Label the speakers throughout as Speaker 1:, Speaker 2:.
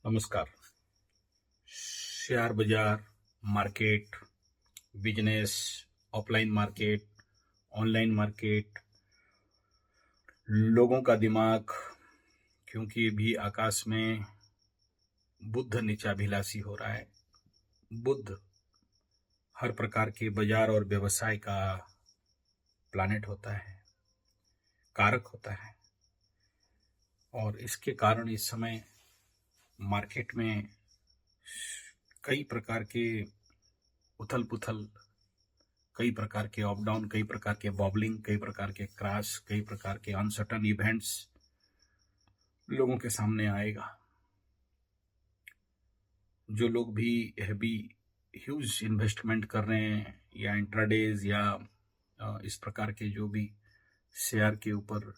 Speaker 1: नमस्कार। शेयर बाजार, market, business, offline market, online market, लोगों का दिमाग, क्योंकि भी आकाश में बुद्ध नीचाभिलाषी हो रहा है। बुद्ध हर प्रकार के बाजार और व्यवसाय का प्लानेट होता है, कारक होता है, और इसके कारण इस समय मार्केट में कई प्रकार के उथल पुथल, कई प्रकार के अप डाउन, कई प्रकार के बॉबलिंग, कई प्रकार के क्रैश, कई प्रकार के अनसर्टन इवेंट्स लोगों के सामने आएगा। जो लोग भी हैवी ह्यूज इन्वेस्टमेंट कर रहे हैं या इंट्राडेज या इस प्रकार के जो भी शेयर के ऊपर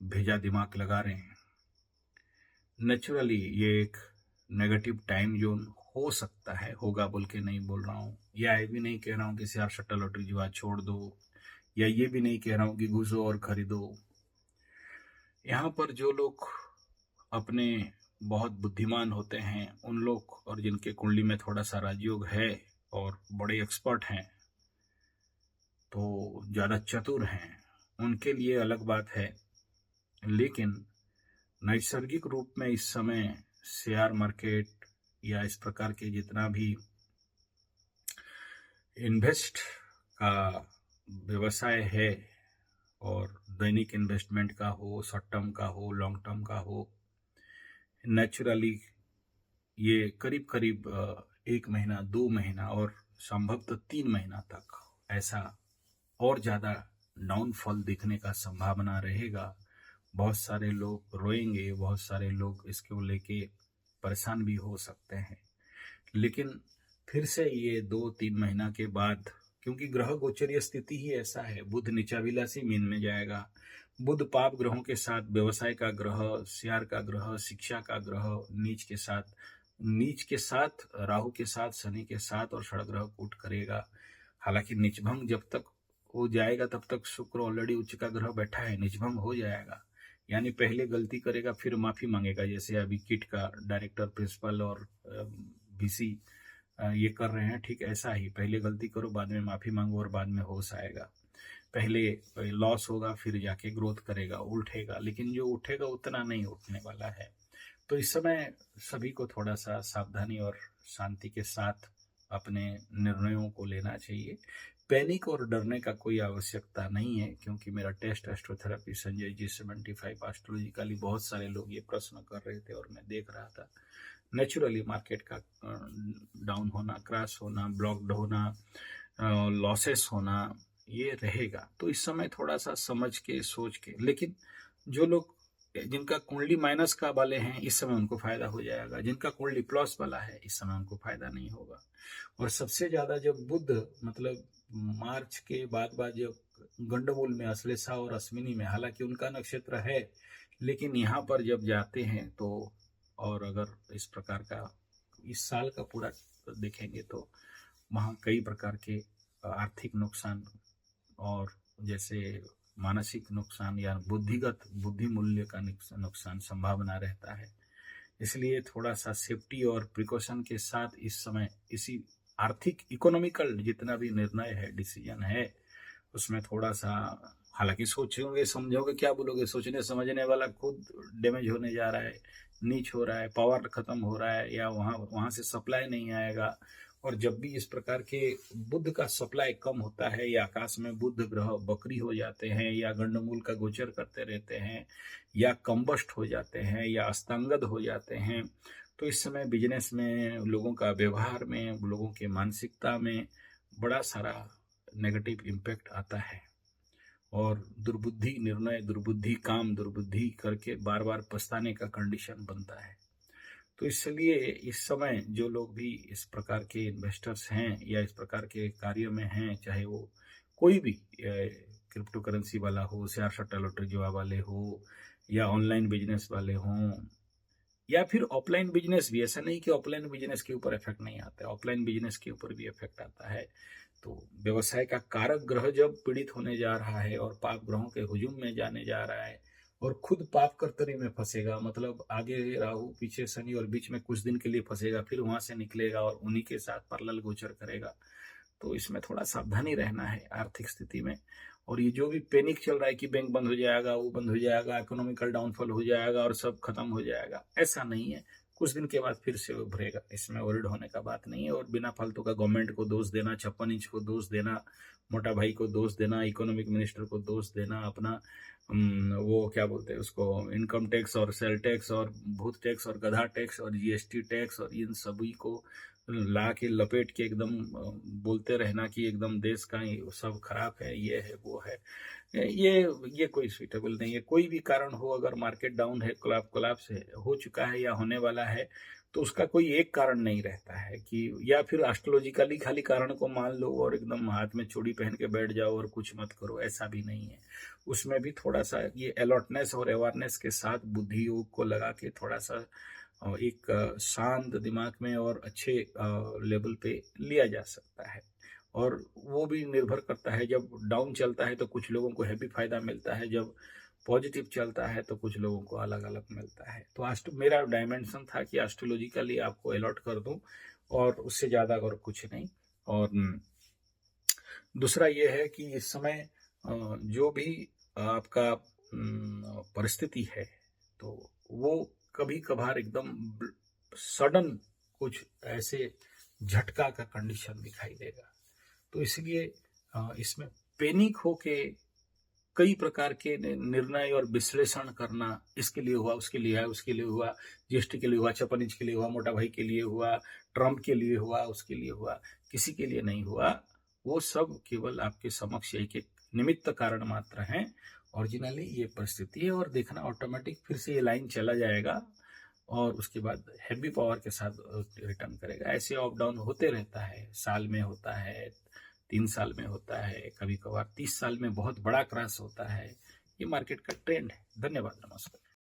Speaker 1: भेजा दिमाग लगा रहे हैं, नेचुरली ये एक नेगेटिव टाइम जोन हो सकता है। होगा बोल के नहीं बोल रहा हूँ, या ये भी नहीं कह रहा हूँ कि शेयर सट्टा लॉटरी जुआ छोड़ दो, या ये भी नहीं कह रहा हूँ कि घुसो और खरीदो। यहाँ पर जो लोग अपने बहुत बुद्धिमान होते हैं उन लोग, और जिनके कुंडली में थोड़ा सा राजयोग है और बड़े एक्सपर्ट हैं, तो ज़्यादा चतुर हैं, उनके लिए अलग बात है। लेकिन नैसर्गिक रूप में इस समय शेयर मार्केट या इस प्रकार के जितना भी इन्वेस्ट का व्यवसाय है, और दैनिक इन्वेस्टमेंट का हो, शॉर्ट टर्म का हो, लॉन्ग टर्म का हो, नेचुरली ये करीब करीब 1 महीना, 2 महीना और संभवतः 3 महीना तक ऐसा और ज़्यादा डाउनफॉल दिखने का संभावना रहेगा। बहुत सारे लोग रोएंगे, बहुत सारे लोग इसको लेके परेशान भी हो सकते हैं। लेकिन फिर से ये 2-3 महीना के बाद, क्योंकि ग्रह गोचरीय स्थिति ही ऐसा है, बुध नीचाभिलाषी मीन में जाएगा। बुध पाप ग्रहों के साथ, व्यवसाय का ग्रह, शेयर का ग्रह, शिक्षा का ग्रह, नीच के साथ राहु के साथ, शनि के साथ और षड़ ग्रह कूट करेगा। हालांकि निचभंग जब तक हो जाएगा तब तक शुक्र ऑलरेडी उच्च का ग्रह बैठा है, निचभंग हो जाएगा। यानी पहले गलती करेगा फिर माफी मांगेगा, जैसे अभी किट का डायरेक्टर, प्रिंसिपल और वीसी ये कर रहे हैं। ठीक ऐसा ही, पहले गलती करो, बाद में माफी मांगो और बाद में होश आएगा। पहले लॉस होगा फिर जाके ग्रोथ करेगा, उठेगा, लेकिन जो उठेगा उतना नहीं उठने वाला है। तो इस समय सभी को थोड़ा सा सावधानी और शांति के साथ अपने निर्णयों को लेना चाहिए। पैनिक और डरने का कोई आवश्यकता नहीं है, क्योंकि मेरा टेस्ट एस्ट्रोथेरेपी संजय जी 75 एस्ट्रोलॉजिकली बहुत सारे लोग ये प्रश्न कर रहे थे और मैं देख रहा था। नेचुरली मार्केट का डाउन होना, क्रैश होना, ब्लॉक्ड होना, लॉसेस होना, ये रहेगा। तो इस समय थोड़ा सा समझ के, सोच के, लेकिन जो लोग जिनका कुंडली माइनस का वाले हैं, इस समय उनको फायदा हो जाएगा। जिनका कुंडली प्लस वाला है, इस समय उनको फायदा नहीं होगा। और सबसे ज्यादा जब बुध मतलब मार्च के बाद जब गंडमूल में, अश्लेषा और अश्विनी में, हालांकि उनका नक्षत्र है, लेकिन यहाँ पर जब जाते हैं तो, और अगर इस प्रकार का इस साल का पूरा देखेंगे तो वहाँ कई प्रकार के आर्थिक नुकसान और जैसे मानसिक नुकसान या बुद्धि मूल्य का नुकसान संभावना रहता है। इसलिए थोड़ा सा सेफ्टी और प्रिकॉशन के साथ इस समय इसी आर्थिक इकोनॉमिकल जितना भी निर्णय है, डिसीजन है, उसमें थोड़ा सा, हालांकि सोचोगे समझोगे, क्या बोलोगे, सोचने समझने वाला खुद डैमेज होने जा रहा है, नीच हो रहा है, पावर खत्म हो रहा है, या वहां से सप्लाई नहीं आएगा। और जब भी इस प्रकार के बुध का सप्लाई कम होता है, या आकाश में बुध ग्रह बकरी हो जाते हैं, या गंडमूल का गोचर करते रहते हैं, या कंबस्ट हो जाते हैं, या अस्तंगद हो जाते हैं, तो इस समय बिजनेस में, लोगों का व्यवहार में, लोगों के मानसिकता में बड़ा सारा नेगेटिव इम्पैक्ट आता है। और दुर्बुद्धि निर्णय, दुर्बुद्धि काम, दुर्बुद्धि करके बार बार पछताने का कंडीशन बनता है। तो इसलिए इस समय जो लोग भी इस प्रकार के इन्वेस्टर्स हैं या इस प्रकार के कार्य में हैं, चाहे वो कोई भी क्रिप्टो करेंसी वाला हो, शेयर सट्टा लॉटरी जुआ वाले हो, या ऑनलाइन बिजनेस वाले हों, या फिर ऑफलाइन बिजनेस भी, ऐसा नहीं कि ऑफलाइन बिजनेस के ऊपर इफेक्ट नहीं आता है, ऑफलाइन बिजनेस के ऊपर भी इफेक्ट आता है। तो व्यवसाय का कारक ग्रह जब पीड़ित होने जा रहा है और पाप ग्रहों के हुजूम में जाने जा रहा है, और खुद पाप कर्तरी में फंसेगा, मतलब आगे राहु पीछे शनि और बीच में कुछ दिन के लिए फंसेगा, फिर वहां से निकलेगा और उन्हीं के साथ पैरेलल गोचर करेगा। तो इसमें थोड़ा सावधानी रहना है आर्थिक स्थिति में। और ये जो भी पैनिक चल रहा है कि बैंक बंद हो जाएगा, वो बंद हो जाएगा, इकोनॉमिकल डाउनफॉल हो जाएगा और सब खत्म हो जाएगा, ऐसा नहीं है। कुछ दिन के बाद फिर से उभरेगा, इसमें वरिड होने का बात नहीं है। और बिना फालतू का गवर्नमेंट को दोष देना, 56 इंच को दोष देना, मोटा भाई को दोष देना, इकोनॉमिक मिनिस्टर को दोष देना, अपना वो क्या बोलते हैं उसको, इनकम टैक्स और सेल टैक्स और भूत टैक्स और गधा टैक्स और जीएसटी टैक्स और इन सभी को ला के लपेट के एकदम बोलते रहना कि एकदम देश का सब खराब है, ये है वो है, ये कोई सुइटेबल नहीं है। कोई भी कारण हो, अगर मार्केट डाउन है, कोलैप्स है, हो चुका है या होने वाला है, तो उसका कोई एक कारण नहीं रहता है कि, या फिर एस्ट्रोलॉजिकली खाली कारण को मान लो और एकदम हाथ में चूड़ी पहन के बैठ जाओ और कुछ मत करो, ऐसा भी नहीं है। उसमें भी थोड़ा सा ये अलर्टनेस और अवेयरनेस के साथ बुद्धि योग को लगा के थोड़ा सा एक शांत दिमाग में और अच्छे लेवल पे लिया जा सकता है। और वो भी निर्भर करता है, जब डाउन चलता है तो कुछ लोगों को हैवी फायदा मिलता है, जब पॉजिटिव चलता है तो कुछ लोगों को अलग अलग मिलता है। तो मेरा डायमेंशन था कि एस्ट्रोलॉजिकली आपको अलर्ट कर दूं, और उससे ज़्यादा और कुछ नहीं। और दूसरा ये है कि इस समय जो भी आपका परिस्थिति है, तो वो कभी कभार एकदम सडन कुछ ऐसे झटका का कंडीशन दिखाई देगा। तो इसलिए इसमें पैनिक होके कई प्रकार के निर्णय और विश्लेषण करना, इसके लिए हुआ, उसके लिए है, उसके लिए हुआ, जीएसटी के लिए हुआ, 56 इंच के लिए हुआ, मोटा भाई के लिए हुआ, ट्रम्प के लिए हुआ, उसके लिए हुआ, किसी के लिए नहीं हुआ। वो सब केवल आपके समक्ष एक एक निमित्त कारण मात्र हैं। ओरिजिनली ये परिस्थिति है, और देखना ऑटोमेटिक फिर से ये लाइन चला जाएगा और उसके बाद हैवी पावर के साथ रिटर्न करेगा। ऐसे अप डाउन होते रहता है, साल में होता है, 3 साल में होता है, कभी कभार 30 साल में बहुत बड़ा क्रैश होता है। ये मार्केट का ट्रेंड है। धन्यवाद, नमस्कार।